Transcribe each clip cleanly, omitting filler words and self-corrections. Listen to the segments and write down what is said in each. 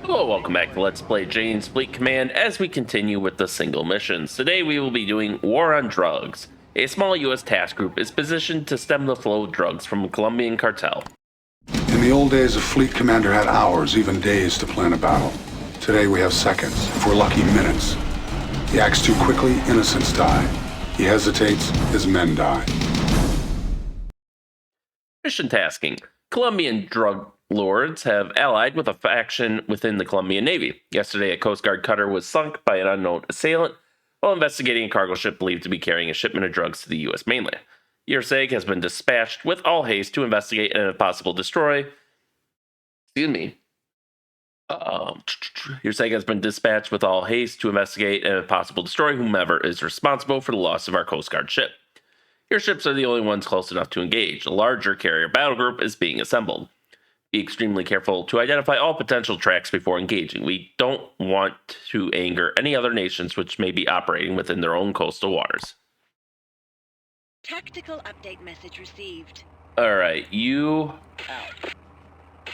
Hello, welcome back to Let's Play Jane's Fleet Command as we continue with the single missions. Today we will be doing War on Drugs. A small U.S. task group is positioned to stem the flow of drugs from the Columbian Cartel. In the old days, a fleet commander had hours, even days, to plan a battle. Today we have seconds, if we're lucky, minutes. He acts too quickly, innocents die. He hesitates, his men die. Mission tasking. Colombian drug lords have allied with a faction within the Columbian Navy. Yesterday, a Coast Guard cutter was sunk by an unknown assailant while investigating a cargo ship believed to be carrying a shipment of drugs to the U.S. mainland. USCG has been dispatched with all haste to investigate and, if possible, destroy. USCG has been dispatched with all haste to investigate and, if possible, destroy whomever is responsible for the loss of our Coast Guard ship. Your ships are the only ones close enough to engage. A larger carrier battle group is being assembled. Be extremely careful to identify all potential tracks before engaging. We don't want to anger any other nations which may be operating within their own coastal waters. Tactical update message received. Alright, you Out.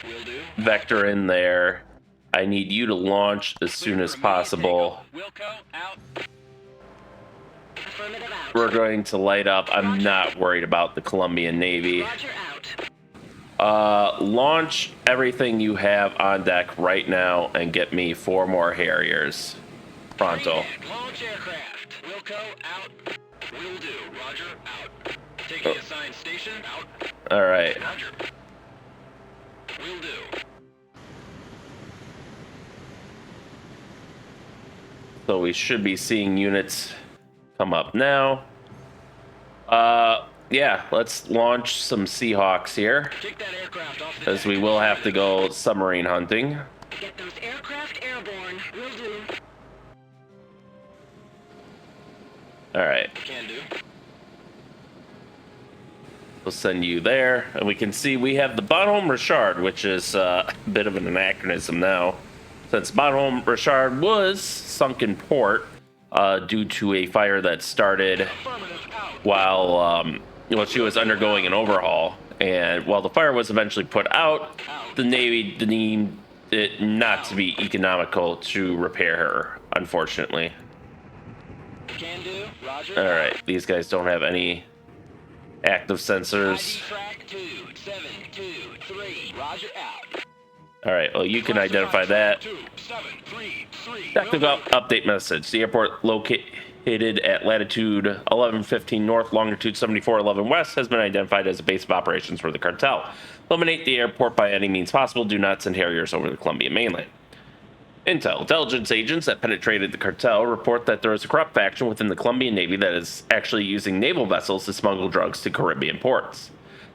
Will do. vector in there. I need you to launch as soon as possible. Wilco, out. Affirmative out. We're going to light up. I'm not worried about the Columbian Navy. Roger out. Launch everything you have on deck right now and get me 4 more Harriers. Pronto. Launch aircraft. Wilco, out. Will do. Roger, out. Taking assigned station, out. Alright. Roger. Will do. So we should be seeing units come up now. Yeah, let's launch some Seahawks here, Take that aircraft off the as deck. we will have to go submarine hunting. Get those aircraft airborne. Will do. Alright, Can do. we'll send you there. And we can see we have the Bonhomme Richard, which is a bit of an anachronism now, since Bonhomme Richard was sunk in port due to a fire that started Affirmative, out. while she was undergoing an overhaul. And while the fire was eventually put out, the Navy deemed it not to be economical to repair her, unfortunately. Can do. Roger. All right, these guys don't have any active sensors. ID track 2723. Roger, out. All right, well, you can identify that. 2733. Technical update message. The airport located at latitude 1115 north, longitude 7411 west has been identified as a base of operations for the cartel. Eliminate the airport by any means possible. Do not send Harriers over the Colombian mainland. Intel. Intelligence agents that penetrated the cartel report that there is a corrupt faction within the Colombian Navy that is actually using naval vessels to smuggle drugs to Caribbean ports.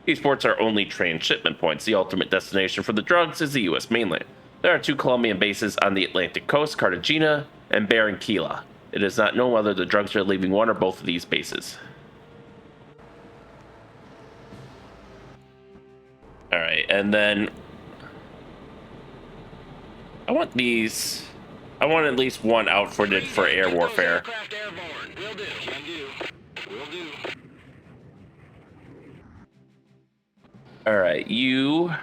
These ports are only transshipment points. The ultimate destination for the drugs is the U.S. mainland. There are 2 Colombian bases on the Atlantic coast, Cartagena and Barranquilla. It is not known whether the drugs are leaving one or both of these bases. Alright, and then I want at least one outfitted for air warfare. Aircraft airborne. Will do. Can do. Will do. Alright, you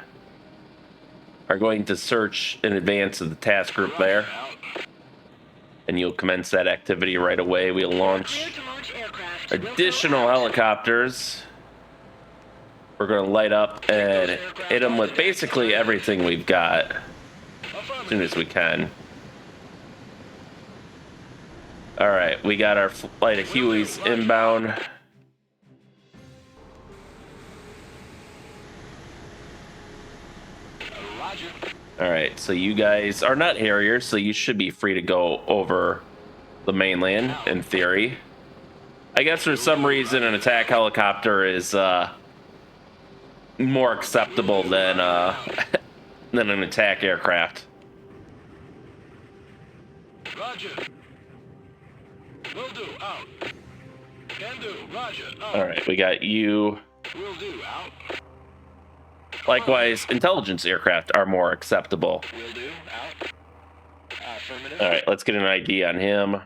are going to search in advance of the task group there, Out. and you'll commence that activity right away. We'll launch Clear to launch aircraft. additional helicopters. We're going to light up and hit them with basically everything we've got as soon as we can. Alright, we got our flight of Hueys inbound. Roger. Alright, so you guys are not Harriers, so you should be free to go over the mainland, in theory. I guess for some reason an attack helicopter is more acceptable than than an attack aircraft. Roger. Will do. Out. Can do. Roger. Out. Alright, we got you. Will do. Out. Likewise, intelligence aircraft are more acceptable. Will do. Out. Affirmative. Alright, let's get an ID on him.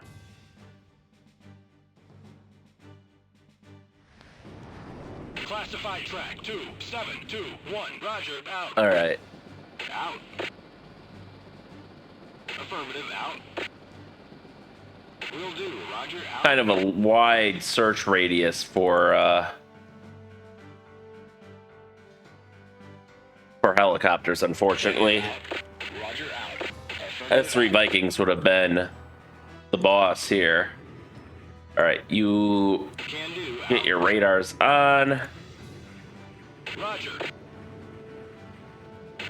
Classified track 2721. Roger. Out. Alright. Out. Affirmative, out. Will do, Roger, out. Kind of a wide search radius for helicopters, unfortunately. Roger, out. Affirmative, S3 Vikings would have been the boss here. All right, you can do, get out. your radars on. Roger.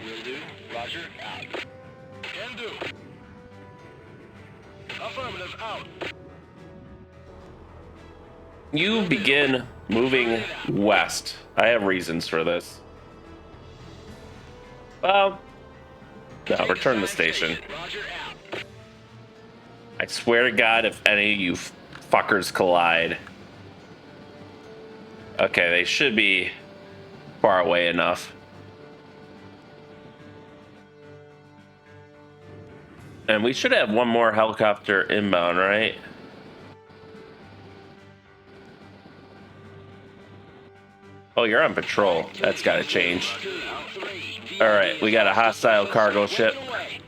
Will do, Roger, out. Can do. Affirmative, out. You begin moving west. I have reasons for this. Well, no, Take return to the assigned station. Roger, out. I swear to God, if any of you fuckers collide. Okay, they should be far away enough. And we should have one more helicopter inbound, right? Oh, you're on patrol. That's got to change. All right, we got a hostile cargo ship. High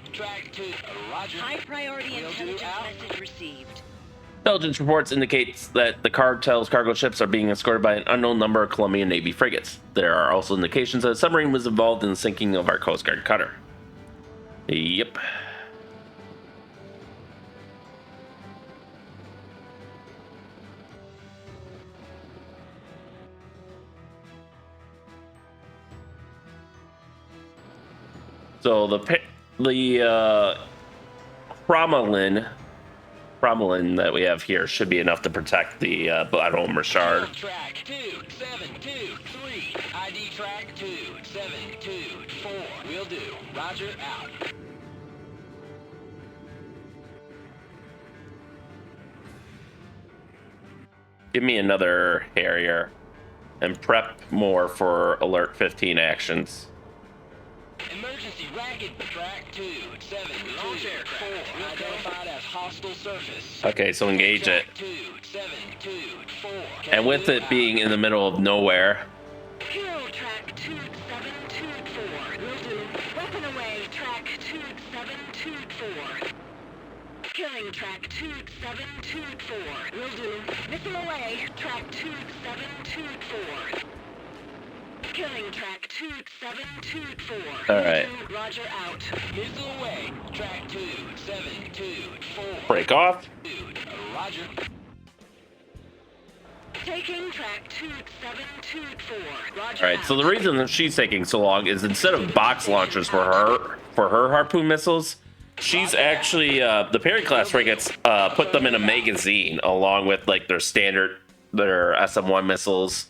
priority intelligence message received. Intelligence reports indicates that the Cartels cargo ships are being escorted by an unknown number of Columbian Navy frigates. There are also indications that a submarine was involved in the sinking of our Coast Guard cutter. Yep. So the Crommelin that we have here should be enough to protect the Bottom Richard. Track 2723. ID track 2724. Will do. Roger, out. Give me another Harrier and prep more for Alert 15 actions. Emergency racket track 2724. Identified as hostile surface. Okay, so engage it. Track 2724. And with it being in the middle of nowhere, Kill track 2724. Will do. Weapon away track 2724. Killing track 2724. Will do. Missile away track 2724. Killing track 2724. All right. Will do. Roger, out. Missile away. Track 2724. break off. Roger. Taking track 2724. Roger. All right, so the out. reason that she's taking so long is instead of box launchers for her harpoon missiles, she's actually the Perry class frigates put them in a magazine along with like their SM-1 missiles.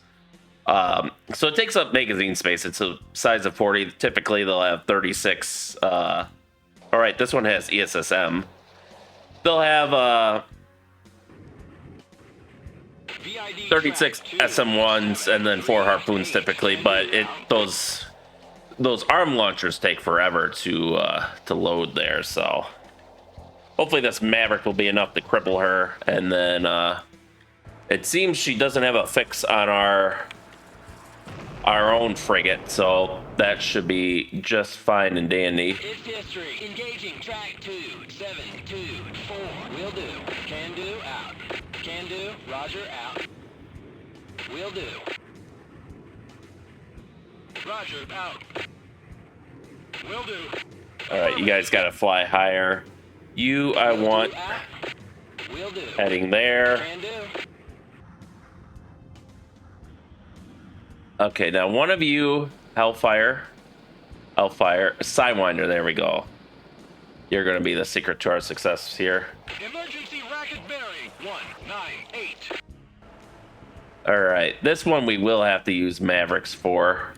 So it takes up magazine space. It's a size of 40. Typically they'll have 36. All right, this one has ESSM. They'll have 36 SM-1s and then 4 harpoons typically, but those arm launchers take forever to load there. So hopefully this Maverick will be enough to cripple her, and then it seems she doesn't have a fix on our own frigate, so that should be just fine and dandy. It's history. Engaging track 2724. Will do. Can do, out. Can do, roger, out. Will do. Roger, out. Will do. All right, you guys got to fly higher. I want Will do. heading there. Can do. Okay, now one of you, Hellfire, Sidewinder, there we go. You're going to be the secret to our success here. Emergency racket bearing 198. All right, this one we will have to use Mavericks for.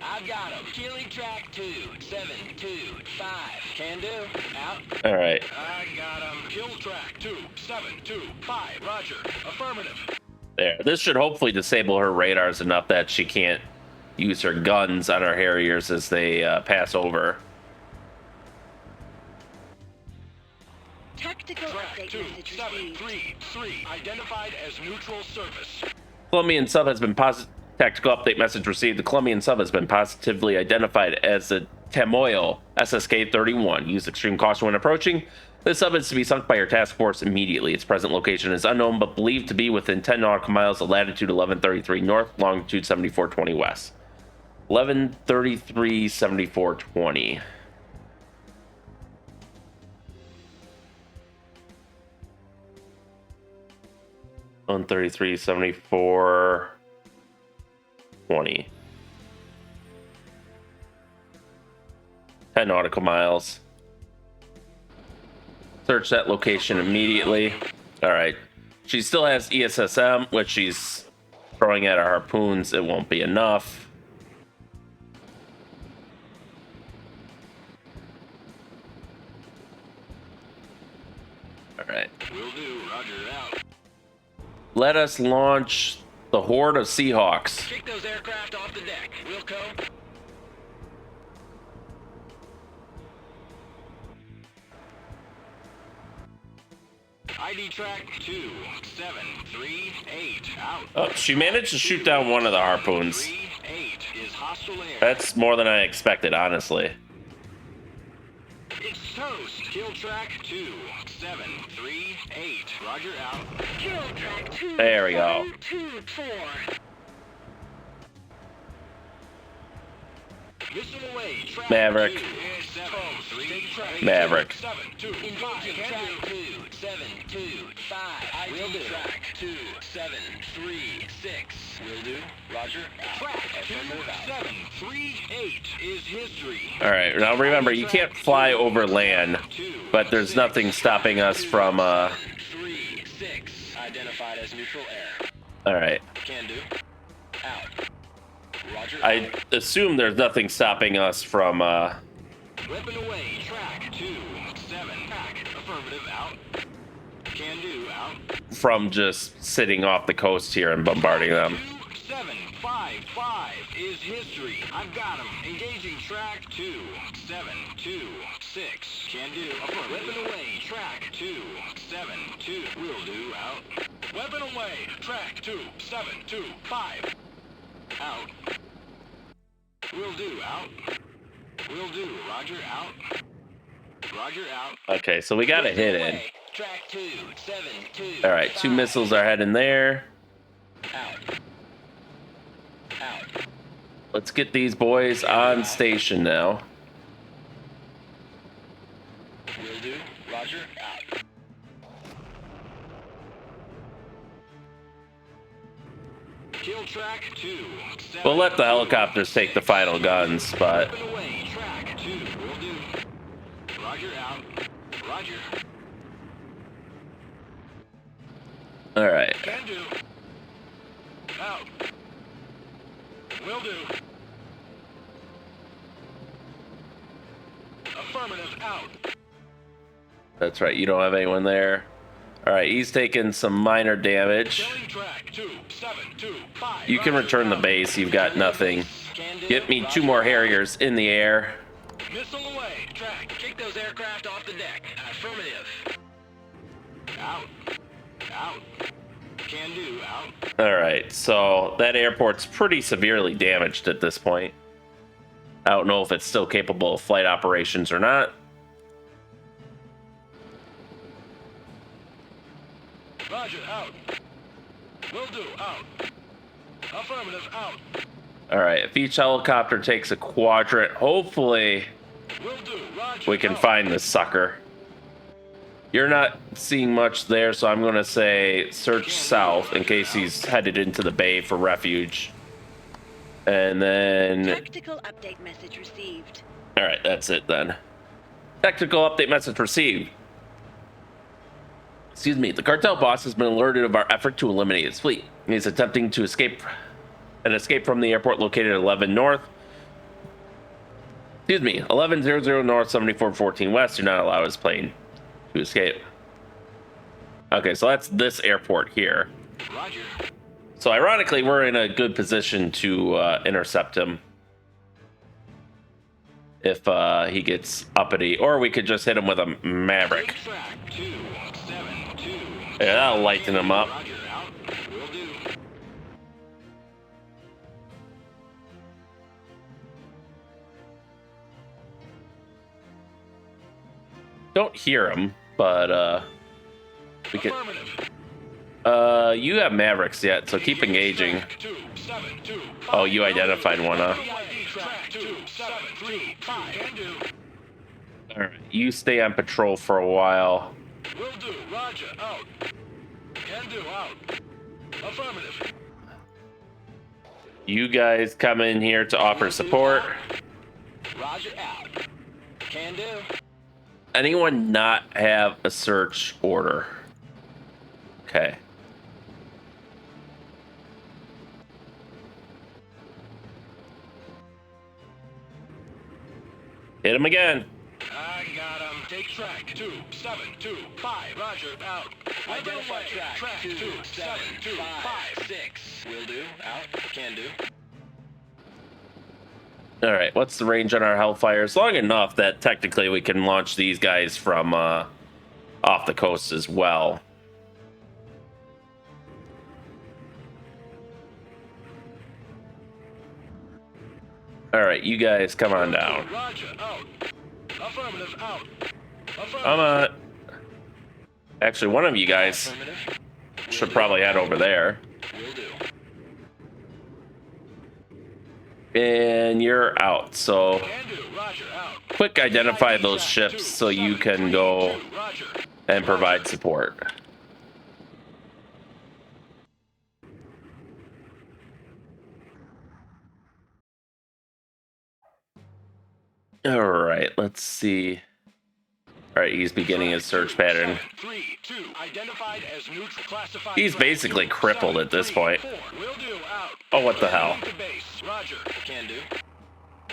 I've got him. Killing track 2725. Can do, out. All right, I got him. Kill track 2725. Roger. Affirmative. there. This should hopefully disable her radars enough that she can't use her guns on our Harriers as they pass over. Tactical Track update message received. 2733. Identified as neutral service. Columbian sub has been tactical update message received. The Columbian sub has been positively identified as a Tamoyo SSK-31. Use extreme caution when approaching. This sub is to be sunk by your task force immediately. Its present location is unknown, but believed to be within 10 nautical miles of latitude 1133 north, longitude 7420 west. 1133, 7420. On 33, 74, 20. 10 nautical miles. Search that location immediately. All right. She still has ESSM, which she's throwing at our harpoons. It won't be enough. All right. Will do. Roger out. Let us launch the horde of Seahawks. Kick those aircraft off the deck. Wilco. ID track 2738 out. Oh, she managed to shoot down one of the harpoons. 38 is hostile air. That's more than I expected, honestly. It's toast. Kill track 2738. Roger out. Kill track 2. There we go. 724. Missile away. Track Maverick. 2 is 735. Maverick. 725. Engaging track 2 725. Will do. Track 2736. Will do. Roger. Track 2738 is history. All right. Now remember, you can't fly over land, but there's nothing stopping us from. 36 identified as neutral air. All right. Can do. Out. Roger. I assume there's nothing stopping us from. Weapon away. Track 27. Track. Affirmative. Out. Can do. Out. From just sitting off the coast here and bombarding them. 2755 is history. I've got him. Engaging track 2726. Can do. Affirmative. Weapon away. Track 272. Will do. Out. Weapon away. Track 2725. Out. Will do. Out. Will do. Roger. Out. Roger. Out. Okay, so we got to hit it. Track 272. All right, 2 missiles are heading there. Out. Out. Let's get these boys on station now. Will do. Roger. Out. Kill track 2. We'll let the helicopters take the final guns, but Weapon away. Track 2. Will do. Roger. Out. Roger. all right. Can do. Out. Will do. Affirmative. Out. That's right. You don't have anyone there. All right, he's taking some minor damage. Killing track 2725. You can return the base. You've got nothing. Can do. Get me 2 more Harriers in the air. Missile away. Track. Kick those aircraft off the deck. Affirmative. Out. Out. Can do. Out. All right, so that airport's pretty severely damaged at this point. I don't know if it's still capable of flight operations or not. Roger. Out. Will do. Out. Affirmative. Out. All right, if each helicopter takes a quadrant, hopefully Will do. Roger. we can out. find this sucker. You're not seeing much there, so I'm going to say search south in case he's headed into the bay for refuge. And then, Tactical update message received. all right, that's it then. Technical update message received. Excuse me, the cartel boss has been alerted of our effort to eliminate his fleet. He's attempting to escape from the airport located at 11 north. Excuse me, 1100 north, 7414 west. Do not allow his plane to escape. Okay, so that's this airport here. Roger. So ironically, we're in a good position to intercept him if he gets uppity, or we could just hit him with a Maverick. Track 272. Yeah, that'll lighten him up. Roger. Out. Will do. Don't hear them, but we can. Affirmative. You have Mavericks yet, so keep engaging. Track 272. Oh, you identified one, huh? Track 273. Can do. All right, you stay on patrol for a while. Will do. Roger. Out. Can do. Out. Affirmative. You guys come in here to offer support. Roger. Out. Can do. Anyone not have a search order? Okay. Hit him again. I got him. Take track 2725. Roger. Out. Identify track 2725. Will do. Out. Can do. All right, what's the range on our Hellfire? It's long enough that technically we can launch these guys from off the coast as well. All right, you guys come on down. Roger. Out. Affirmative. Out. Affirmative. I'm actually, one of you guys Affirmative. should probably head over there. Will do. And you're out. So Can do. Roger. Out. quick identify those ships so you can go Roger. and provide support. All right, let's see. All right, he's beginning his search pattern. 3-2. Identified as neutral. Classified. He's threat. basically crippled at this point. 4. Will do. Out. Oh, what the hell? To base. Roger. Can do.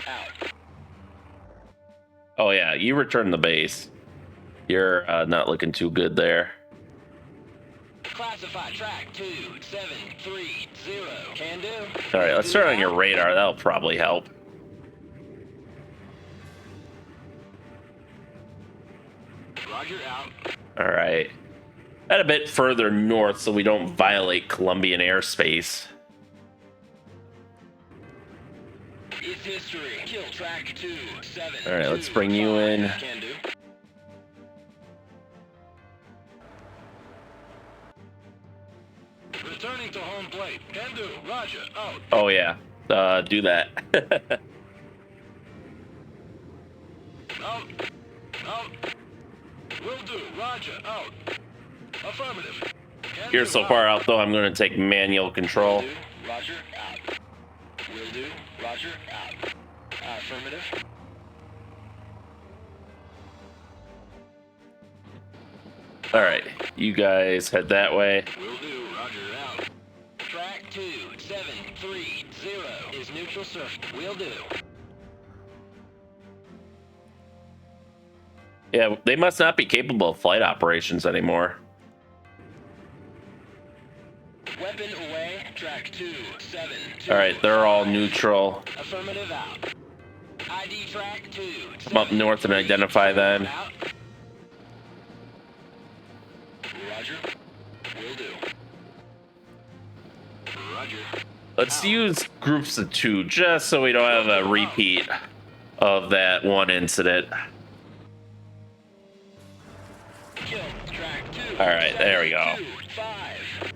Out. Oh yeah, you return the base. You're not looking too good there. Classified track 2730. Can do. All right, let's turn on your radar. That'll probably help. Roger. Out. All right. Head a bit further north so we don't violate Columbian airspace. It's history. Kill track 27. All right, let's bring you in. Can do. Returning to home plate. Can do. Roger. Out. Oh yeah, do that. Out. Out. Will do. Roger. Out. Affirmative. Can You're do. so far out though, I'm going to take manual control. Will do. Roger. Out. Will do. Roger. Out. Affirmative. All right, you guys head that way. Will do. Roger. Out. Track 2730 is neutral surf. Will do. Yeah, they must not be capable of flight operations anymore. Weapon away. Track 272. All right, they're all neutral. Affirmative. Out. ID track 2. Come up north and identify them. Out. Roger. Will do. Roger. Let's use groups of 2 just so we don't have a repeat of that one incident. Kill track 2. All right, there we go. 5.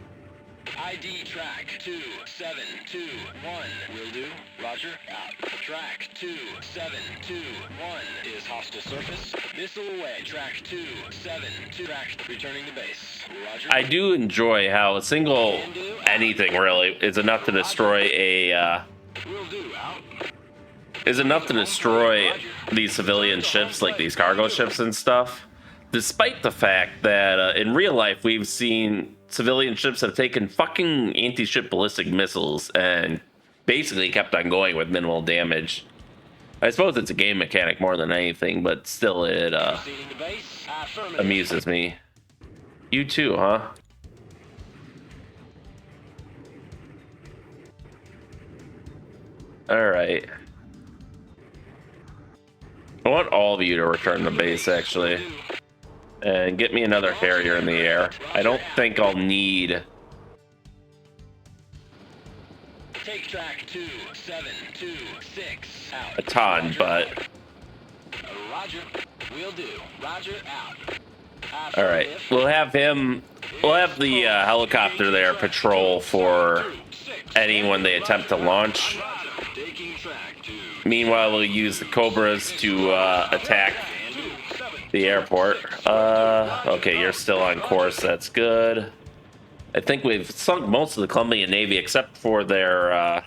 ID track 2721. Will do. Roger. Out. Track 2721 is hostile surface. Missile away. Track 272. Track returning to base. Roger. I do enjoy how a single anything really is enough to destroy Will do. Out. these civilian ships like these cargo ships and stuff. Despite the fact that in real life we've seen civilian ships that have taken fucking anti-ship ballistic missiles and basically kept on going with minimal damage. I suppose it's a game mechanic more than anything, but still it Proceeding to base. Affirmative. amuses me. You too, huh? Alright. I want all of you to return to base, actually. And get me another Harrier in the air. I don't think I'll need... Take track 2726. Out. a ton, but... Roger. Will do. Roger, out. All right, we'll have him. We'll have the helicopter there patrol for anyone they attempt to launch. Taking track 2. Meanwhile, we'll use the Cobras to attack the airport. Okay, you're still on course. That's good. I think we've sunk most of the Columbian Navy except for their.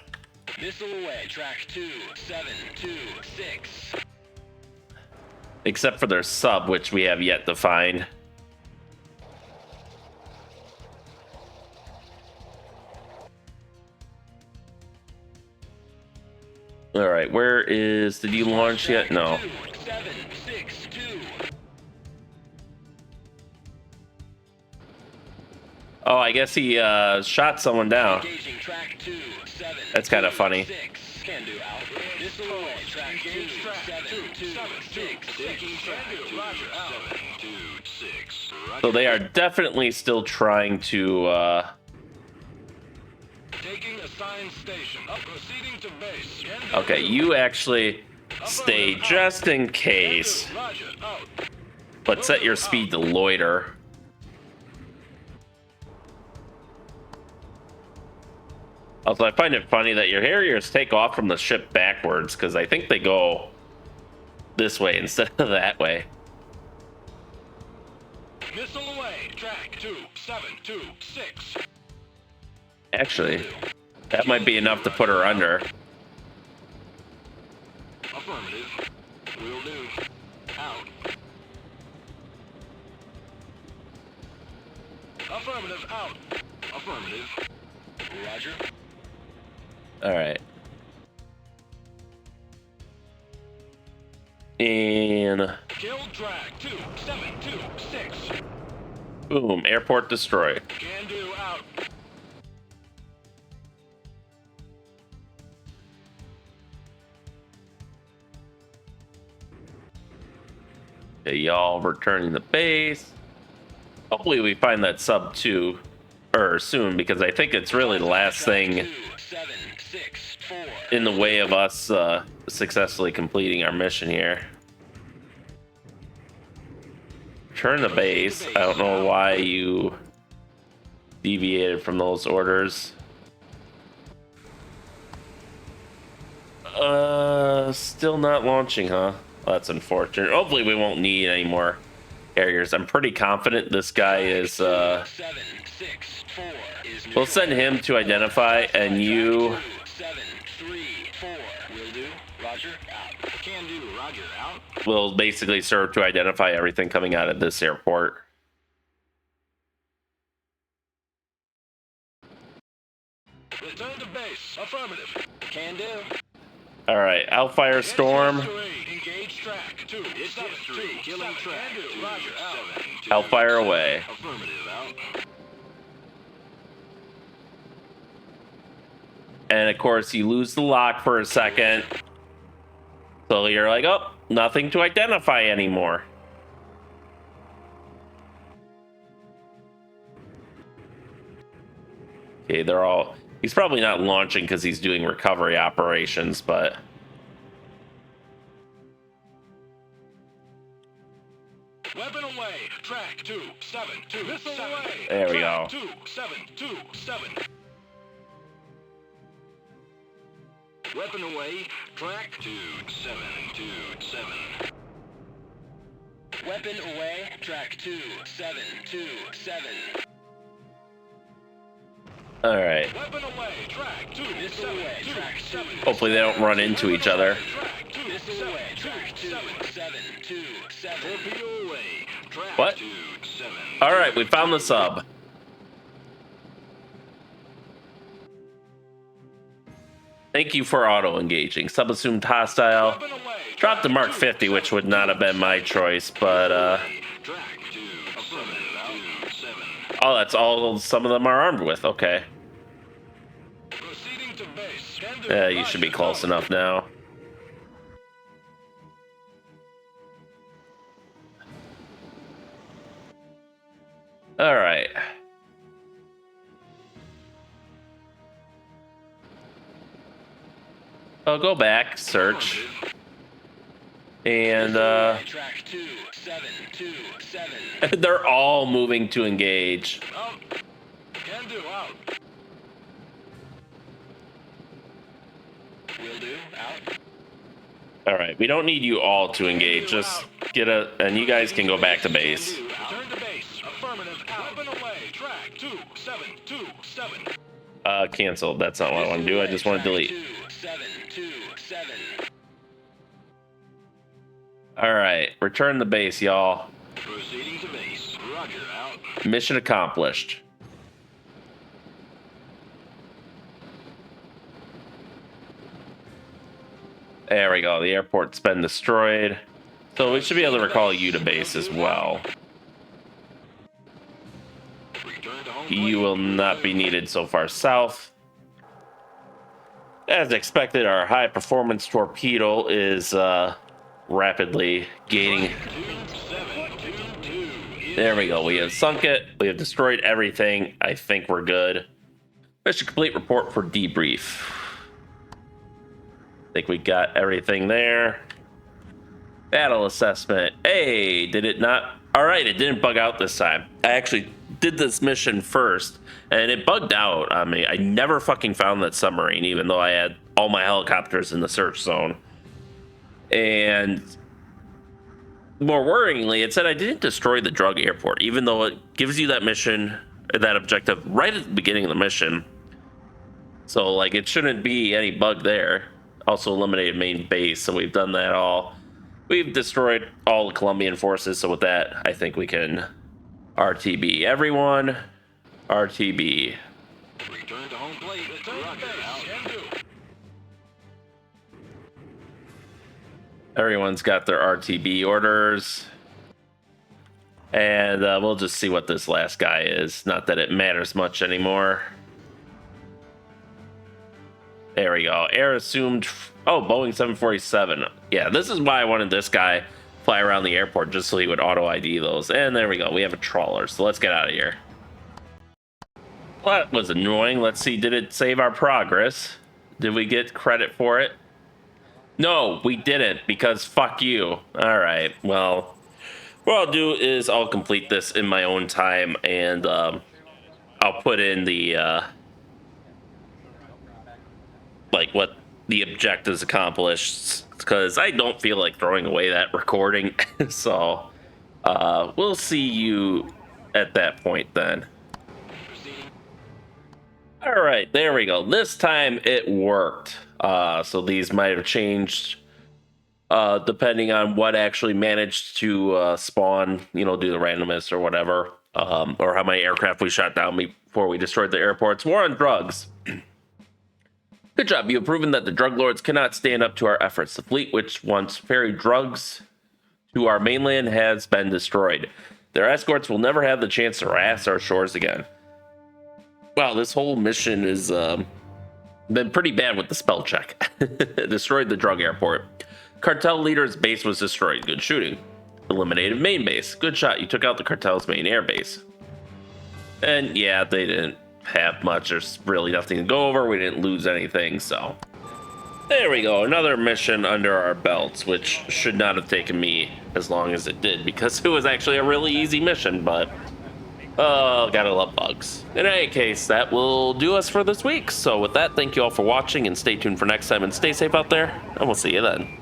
Missile away. Track 2726. Except for their sub, which we have yet to find. All right, where is? Did you launch yet? No. 762. Oh, I guess he shot someone down. Engaging track 27. That's kind of funny. Can do out. Missile away. Track 2726. Taking track 2. Roger, out. 726. So they are definitely still trying to. Taking assigned station. Proceeding to base. Okay, you actually stay just in case, Roger, out. but set your speed to loiter. Also, I find it funny that your Harriers take off from the ship backwards, because I think they go this way instead of that way. Missile away. Track 2726. Actually, that might be enough to put her under. Affirmative. Will do. Out. Affirmative. Out. Affirmative. Roger. All right. And Killed track 2726. boom, airport destroyed. Can do. Out. Okay, y'all returning to base. Hopefully we find that sub 2 or soon, because I think it's really the last thing 2764. in the way of us successfully completing our mission here. Return to base. I don't know why you deviated from those orders. Still not launching, huh? Well, that's unfortunate. Hopefully we won't need any more carriers. I'm pretty confident this guy is, 764 is we'll send him to identify, and you 734. Will do. Roger. Out. Can do. Roger. Out. will basically serve to identify everything coming out of this airport. Return to base. Affirmative. Can do. All right, Hellfire Storm, Engage track 2. It's history. Killing track 2. Roger. Out. Hellfire away. Affirmative. Out. And of course, you lose the lock for a second. So you're like, oh, nothing to identify anymore. Okay, they're all... He's probably not launching because he's doing recovery operations, but... Weapon away. Track 272. Missile away. There we go. 2727. Weapon away. Track 2727. Weapon away. Track 2727. All right. Weapon away. Track 2. Missile away. Track 7. Hopefully they don't run into each other. Track 2. Missile away. Track 2727. Torpedo away. Track What? 27. All right, we found the sub. Thank you for auto-engaging. Sub assumed hostile. Weapon away. Dropped to Mark 50, which would not have been my choice, but Track 2. Affirmative. Out. 7. oh, that's all some of them are armed with. Okay. Proceeding to base. Yeah, you should be close enough now. All right. I'll go back, search. And Track 2727. they're all moving to engage. Out. Can do, out. Will do, out. All right, we don't need you all to engage. Just get and you guys can go back to base. Return to base. Affirmative, out. Weapon away. Track 2727. Canceled. That's not what I want to do. I just want to delete. 2727. All right, return to base, y'all. Proceeding to base. Roger, out. Mission accomplished. There we go. The airport's been destroyed. So we should be able to recall you to base as well. Return to home You will not be needed so far south. As expected, our high performance torpedo is rapidly gaining. 2722. There we go. We have sunk it. We have destroyed everything. I think we're good. Mission complete. Report for debrief. I think we got everything there. Battle assessment. Hey, did it not? All right, it didn't bug out this time. I actually did this mission first, and it bugged out on me. I never fucking found that submarine, even though I had all my helicopters in the search zone. And more worryingly, it said I didn't destroy the drug airport, even though it gives you that mission, that objective, right at the beginning of the mission. So, like, it shouldn't be any bug there. Also eliminated main base, so we've done that all. We've destroyed all the Columbian forces, so with that, I think we can RTB. Everyone, RTB. Return to home plate. Roger, out. Can do. Everyone's got their RTB orders. And we'll just see what this last guy is. Not that it matters much anymore. There we go. Air assumed. Oh, Boeing 747. Yeah, this is why I wanted this guy fly around the airport, just so he would auto ID those. And there we go. We have a trawler, so let's get out of here. Well, that was annoying. Let's see. Did it save our progress? Did we get credit for it? No, we didn't, because fuck you. All right. Well, what I'll do is I'll complete this in my own time, and I'll put in the like what the objectives accomplished, because I don't feel like throwing away that recording. So we'll see you at that point then. All right, there we go. This time it worked. So these might have changed depending on what actually managed to spawn, you know, do the randomness or whatever, or how many aircraft we shot down before we destroyed the airports. War on drugs. Good job. You have proven that the drug lords cannot stand up to our efforts. The fleet, which once ferried drugs to our mainland, has been destroyed. Their escorts will never have the chance to harass our shores again. Wow, this whole mission has been pretty bad with the spell check. Destroyed the drug airport. Cartel leader's base was destroyed. Good shooting. Eliminated main base. Good shot. You took out the cartel's main air base. And yeah, they didn't have much. There's really nothing to go over. We didn't lose anything, so there we go. Another mission under our belts, which should not have taken me as long as it did, because it was actually a really easy mission, but gotta love bugs. In any case, that will do us for this week. So with that, thank you all for watching, and stay tuned for next time, and stay safe out there, and we'll see you then.